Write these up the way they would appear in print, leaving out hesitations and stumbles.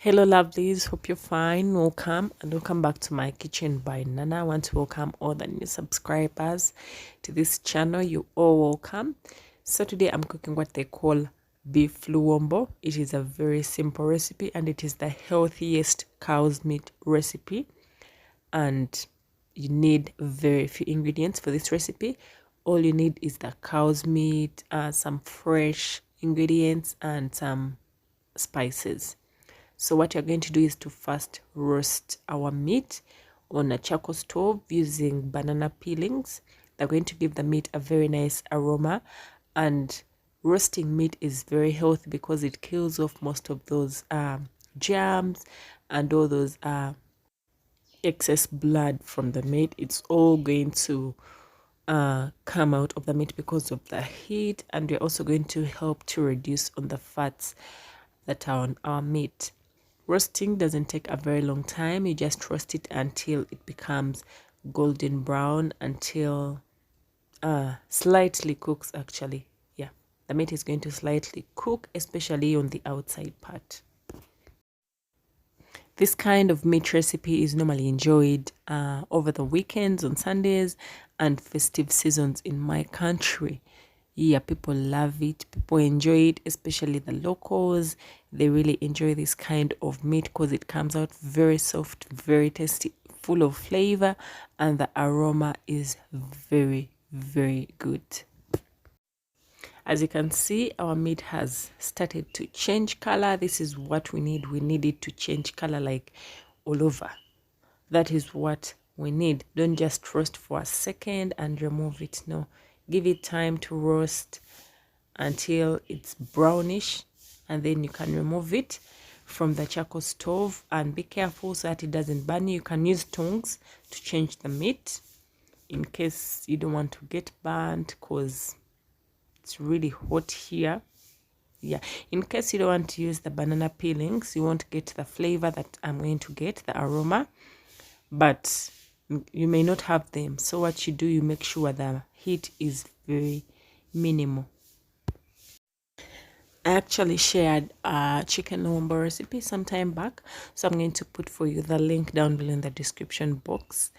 Hello lovelies, hope you're fine. Welcome back to my kitchen by Nana. I want to welcome all the new subscribers to this channel. You all welcome. So today I'm cooking what they call beef LUWOMBO. It is a very simple recipe and it is the healthiest cow's meat recipe, and you need very few ingredients for this recipe. All you need is the cow's meat, some fresh ingredients and some spices. So what you're going to do is to first roast our meat on a charcoal stove using banana peelings. They're going to give the meat a very nice aroma, and roasting meat is very healthy because it kills off most of those germs and all those excess blood from the meat. It's all going to come out of the meat because of the heat, and we're also going to help to reduce on the fats that are on our meat. Roasting doesn't take a very long time. You just roast it until it becomes golden brown, until slightly cooks. Actually, yeah, the meat is going to slightly cook, especially on the outside part. This kind of meat recipe is normally enjoyed over the weekends, on Sundays and festive seasons in my country. Yeah, people love it, people enjoy it, especially the locals. They really enjoy this kind of meat because it comes out very soft, very tasty, full of flavor, and the aroma is very, very good. As you can see, our meat has started to change color. This is what we need. We need it to change color like all over. That is what we need. Don't just roast for a second and remove it. No, give it time to roast until it's brownish, and then you can remove it from the charcoal stove. And be careful so that it doesn't burn you. You can use tongs to change the meat in case you don't want to get burnt, because it's really hot here. Yeah, in case you don't want to use the banana peelings, you won't get the flavor that I'm going to get, the aroma, but you may not have them. So what you do, you make sure the heat is very minimal. I actually shared a chicken LUWOMBO recipe some time back, so I'm going to put for you the link down below in the description box,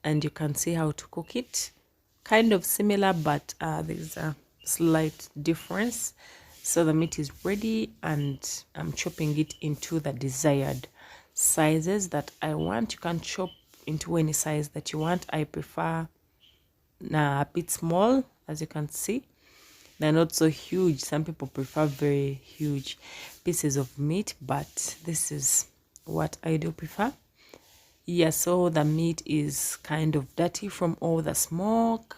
and you can see how to cook it. Kind of similar, but there's a slight difference. So the meat is ready, and I'm chopping it into the desired sizes that I want. You can chop into any size that you want. I prefer a bit small, as you can see. They're not so huge. Some people prefer very huge pieces of meat, but this is what I do prefer. Yeah, so the meat is kind of dirty from all the smoke.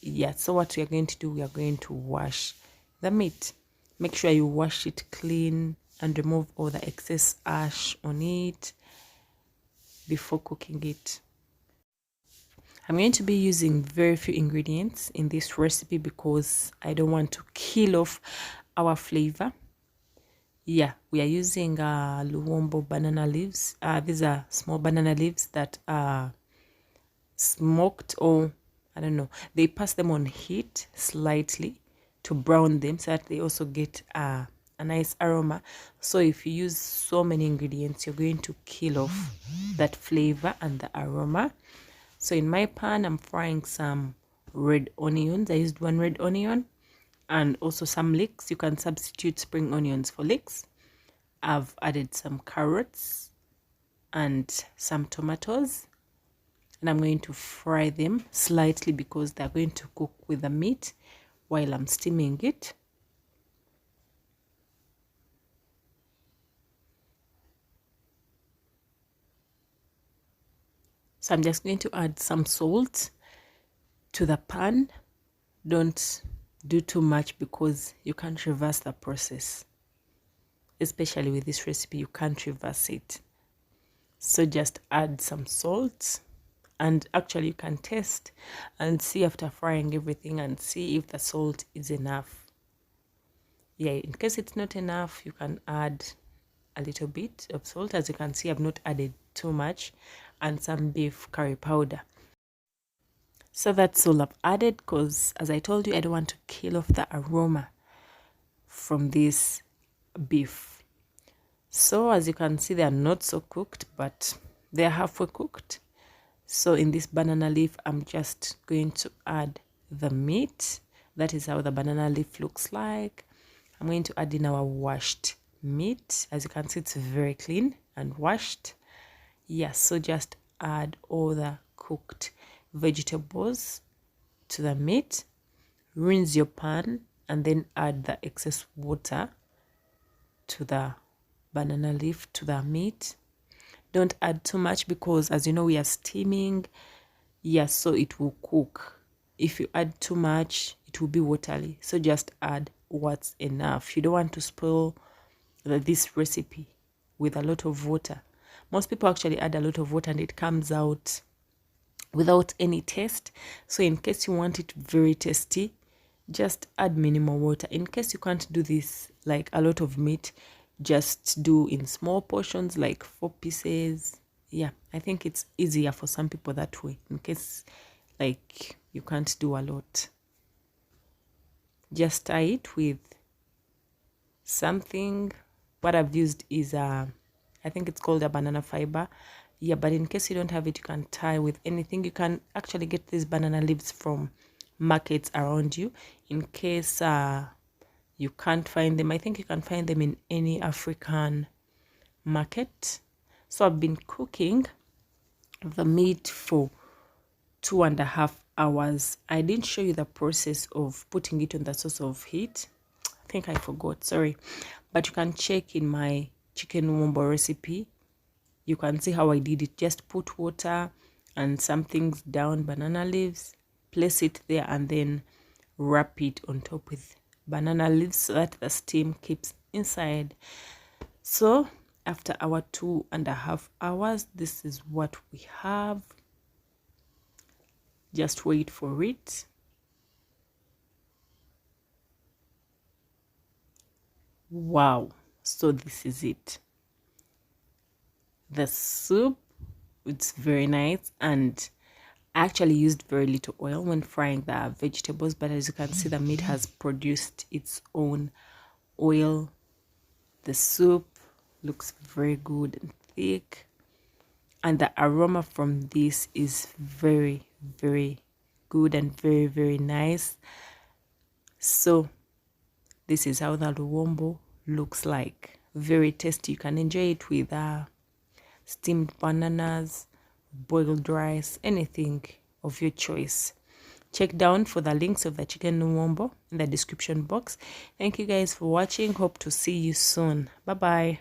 Yeah, so what we are going to do, we are going to wash the meat. Make sure you wash it clean and remove all the excess ash on it before cooking it. I'm going to be using very few ingredients in this recipe because I don't want to kill off our flavor. Yeah, we are using LUWOMBO banana leaves. These are small banana leaves that are smoked, or I don't know, they pass them on heat slightly to brown them so that they also get a nice aroma. So if you use so many ingredients, you're going to kill off that flavor and the aroma. So in my pan, I'm frying some red onions. I used one red onion and also some leeks. You can substitute spring onions for leeks. I've added some carrots and some tomatoes, and I'm going to fry them slightly because they're going to cook with the meat while I'm steaming it. So I'm just going to add some salt to the pan. Don't do too much because you can't reverse the process. Especially with this recipe, you can't reverse it. So just add some salt, and actually you can taste and see after frying everything and see if the salt is enough. Yeah, in case it's not enough, you can add a little bit of salt. As you can see, I've not added too much, and some beef curry powder. So that's all I've added because, as I told you, I don't want to kill off the aroma from this beef. So as you can see, they are not so cooked, but they are halfway cooked. So in this banana leaf, I'm just going to add the meat. That is how the banana leaf looks like. I'm going to add in our washed meat. As you can see, it's very clean and washed. Yes, so just add all the cooked vegetables to the meat. Rinse your pan and then add the excess water to the banana leaf, to the meat. Don't add too much because, as you know, we are steaming. Yes, so it will cook. If you add too much, it will be watery. So just add what's enough. You don't want to spoil this recipe with a lot of water. Most people actually add a lot of water and it comes out without any taste. So in case you want it very tasty, just add minimal water. In case you can't do this like a lot of meat, just do in small portions, like 4 pieces. Yeah, I think it's easier for some people that way, in case like you can't do a lot. Just tie it with something. What I've used is I think it's called a banana fiber. Yeah, but in case you don't have it, you can tie with anything. You can actually get these banana leaves from markets around you. In case you can't find them, I think you can find them in any African market. So I've been cooking the meat for 2.5 hours. I didn't show you the process of putting it on the source of heat. I think I forgot, sorry. But you can check in my chicken LUWOMBO recipe. You can see how I did it. Just put water and some things down, banana leaves, place it there, and then wrap it on top with banana leaves so that the steam keeps inside. So after our 2.5 hours, this is what we have. Just wait for it. Wow, so this is it. The soup, it's very nice, and I actually used very little oil when frying the vegetables, but as you can see, the meat has produced its own oil. The soup looks very good and thick, and the aroma from this is very, very good and very, very nice. So this is how the LUWOMBO looks like. Very tasty. You can enjoy it with steamed bananas, boiled rice, anything of your choice. Check down for the links of the chicken LUWOMBO in the description box. Thank you guys for watching. Hope to see you soon. Bye bye.